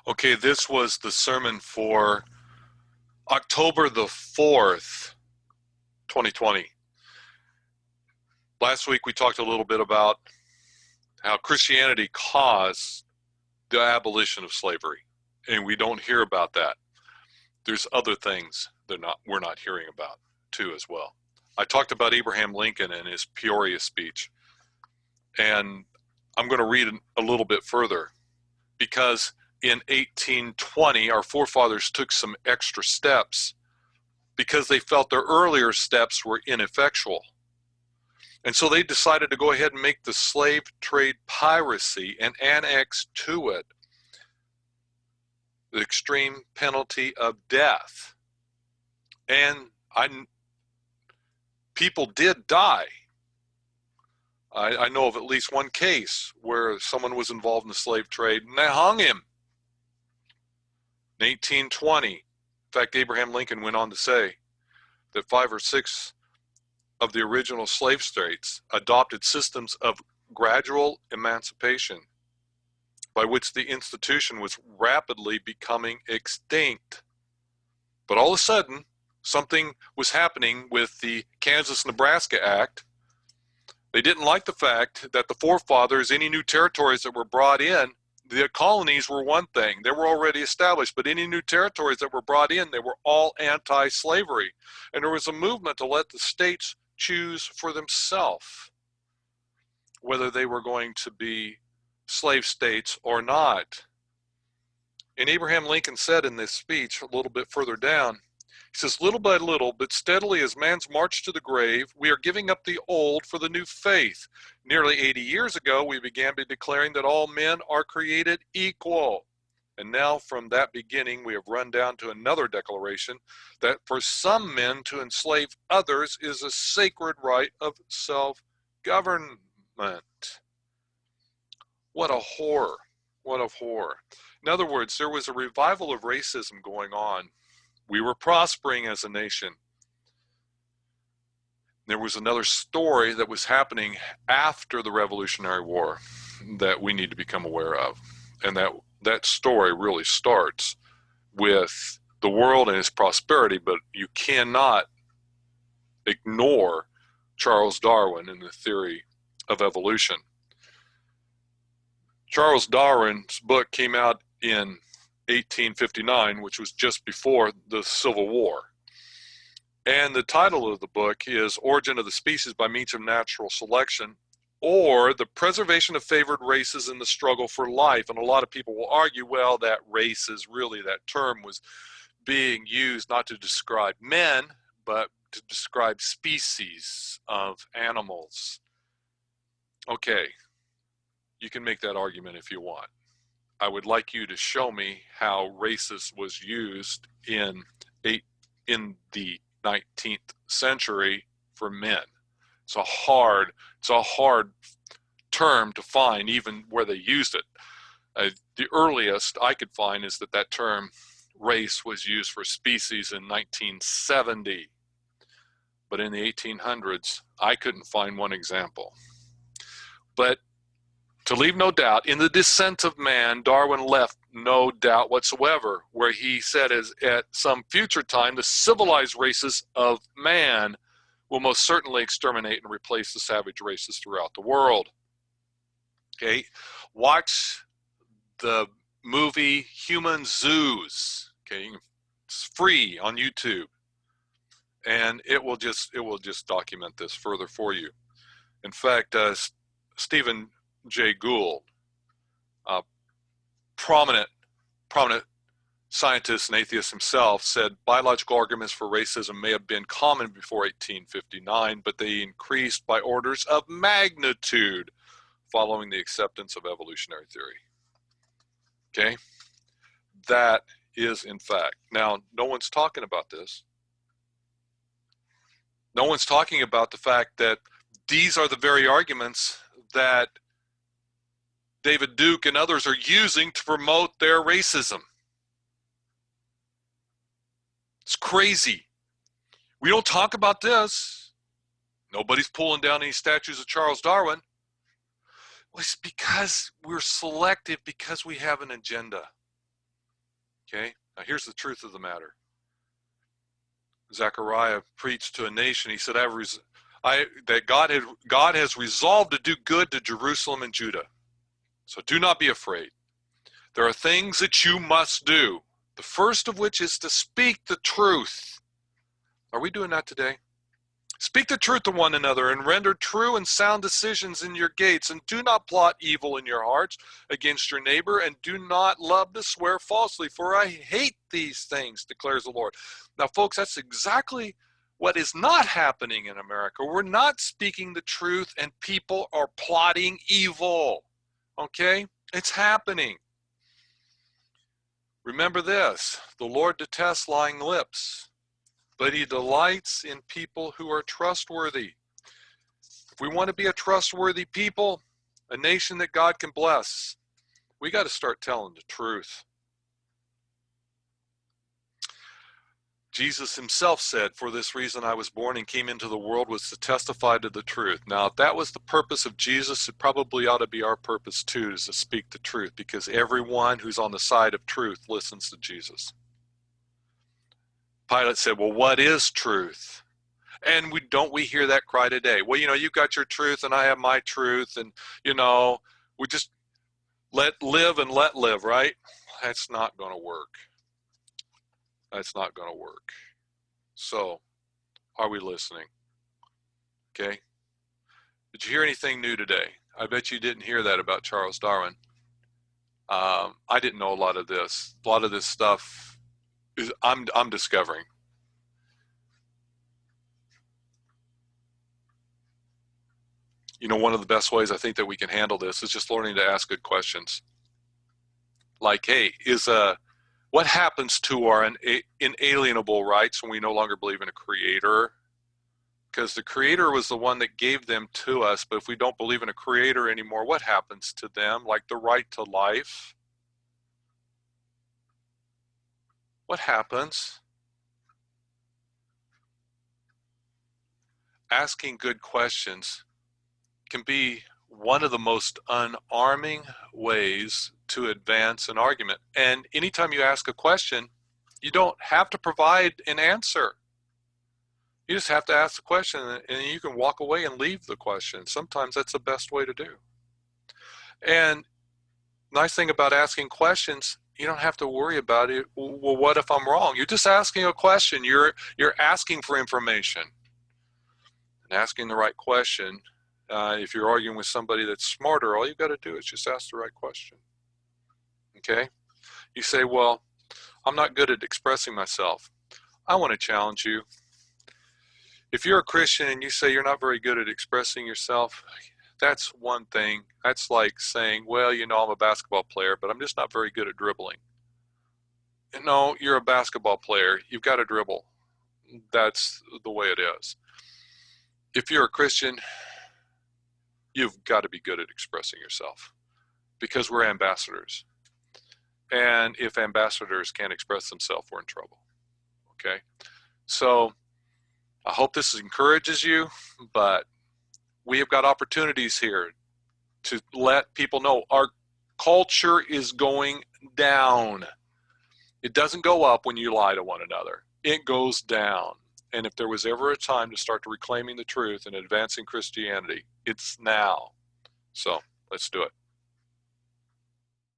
Okay, this was the sermon for October the 4th, 2020. Last week we talked a little bit about how Christianity caused the abolition of slavery, and we don't hear about that. There's other things that we're not hearing about too as well. I talked about Abraham Lincoln and his Peoria speech, and I'm going to read a little bit further because in 1820 our forefathers took some extra steps because they felt their earlier steps were ineffectual. And so they decided to go ahead and make the slave trade piracy and annex to it the extreme penalty of death. And people did die. I know of at least one case where someone was involved in the slave trade and they hung him in 1820. In fact, Abraham Lincoln went on to say that 5 or 6 of the original slave states adopted systems of gradual emancipation by which the institution was rapidly becoming extinct. But all of a sudden, something was happening with the Kansas-Nebraska Act. They didn't like the fact that the forefathers, any new territories that were brought in, the colonies were one thing. They were already established, but any new territories that were brought in, they were all anti-slavery. And there was a movement to let the states choose for themselves whether they were going to be slave states or not. And Abraham Lincoln said in this speech a little bit further down, he says, little by little, but steadily as man's march to the grave, we are giving up the old for the new faith. Nearly 80 years ago, we began by declaring that all men are created equal. And now from that beginning, we have run down to another declaration that for some men to enslave others is a sacred right of self-government. What a horror. What a horror. In other words, there was a revival of racism going on. We were prospering as a nation. There was another story that was happening after the Revolutionary War that we need to become aware of. And that story really starts with the world and its prosperity, but you cannot ignore Charles Darwin and the theory of evolution. Charles Darwin's book came out in 1859, which was just before the Civil War. And the title of the book is Origin of the Species by Means of Natural Selection, or The Preservation of Favored Races in the Struggle for Life. And a lot of people will argue, well, that race is really, that term was being used not to describe men, but to describe species of animals. Okay, you can make that argument if you want. I would like you to show me how racist was used in the 19th century for men. It's a hard term to find, even where they used it. The earliest I could find is that term race was used for species in 1970. But in the 1800s, I couldn't find one example. But to leave no doubt, in the Descent of Man, Darwin left no doubt whatsoever, where he said at some future time, the civilized races of man will most certainly exterminate and replace the savage races throughout the world. Okay, watch the movie Human Zoos. Okay, it's free on YouTube, and it will just document this further for you. In fact, Stephen Jay Gould, prominent scientist and atheist himself, said biological arguments for racism may have been common before 1859, but they increased by orders of magnitude following the acceptance of evolutionary theory. Okay? That is in fact. Now, no one's talking about this. No one's talking about the fact that these are the very arguments that David Duke and others are using to promote their racism. It's crazy. We don't talk about this. Nobody's pulling down any statues of Charles Darwin. Well, it's because we're selective, because we have an agenda. Okay? Now here's the truth of the matter. Zechariah preached to a nation. He said, that God has resolved to do good to Jerusalem and Judah. So do not be afraid. There are things that you must do. The first of which is to speak the truth. Are we doing that today? Speak the truth to one another and render true and sound decisions in your gates, and do not plot evil in your hearts against your neighbor, and do not love to swear falsely, for I hate these things, declares the Lord. Now, folks, that's exactly what is not happening in America. We're not speaking the truth, and people are plotting evil. Okay? It's happening. Remember this, the Lord detests lying lips, but he delights in people who are trustworthy. If we want to be a trustworthy people, a nation that God can bless, we got to start telling the truth. Jesus himself said, "For this reason I was born and came into the world, was to testify to the truth." Now, if that was the purpose of Jesus, it probably ought to be our purpose too, is to speak the truth, because everyone who's on the side of truth listens to Jesus. Pilate said, "Well, what is truth?" And don't we hear that cry today? Well, you've got your truth and I have my truth, and we just let live and let live, right? That's not going to work. That's not going to work. So, are we listening? Okay. Did you hear anything new today? I bet you didn't hear that about Charles Darwin. I didn't know a lot of this. A lot of this stuff is I'm discovering. One of the best ways I think that we can handle this is just learning to ask good questions. Like, hey, what happens to our inalienable rights when we no longer believe in a creator? Because the creator was the one that gave them to us, but if we don't believe in a creator anymore, what happens to them? Like the right to life? What happens? Asking good questions can be one of the most unarming ways to advance an argument. And anytime you ask a question, you don't have to provide an answer. You just have to ask the question, and you can walk away and leave the question. Sometimes that's the best way to do. And nice thing about asking questions, you don't have to worry about it. Well, what if I'm wrong? You're just asking a question. You're asking for information. And asking the right question, if you're arguing with somebody that's smarter, all you've got to do is just ask the right question. Okay? You say, well, I'm not good at expressing myself. I want to challenge you. If you're a Christian and you say you're not very good at expressing yourself, that's one thing. That's like saying, well, I'm a basketball player, but I'm just not very good at dribbling. No, you're a basketball player. You've got to dribble. That's the way it is. If you're a Christian, you've got to be good at expressing yourself, because we're ambassadors. And if ambassadors can't express themselves, we're in trouble. Okay? So I hope this encourages you, but we have got opportunities here to let people know our culture is going down. It doesn't go up when you lie to one another. It goes down. And if there was ever a time to start reclaiming the truth and advancing Christianity, it's now. So let's do it.